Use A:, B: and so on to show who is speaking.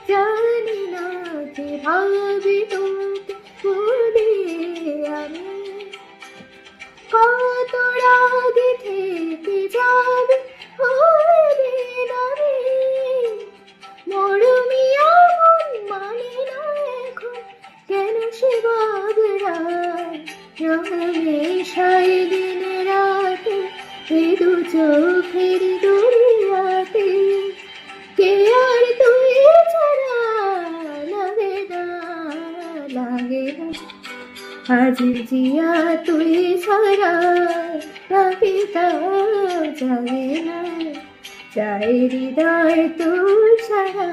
A: জানি না কিভাবে তোকে ভুলি আমি, কত রাগে থেকে যাবে হইবে না রে। মরমিয়া মন মানে না এখন কেন সে বাগড়ায়, রমেশায় দিন রাতে এ দু চোখের দরিয়াতে। কে আর তুই ছাড়া লাগে না, লাগে না আজ জিয়া তুই ছাড়া, কবিতা জাগে না, চাই হৃদয় তোর ছাড়া।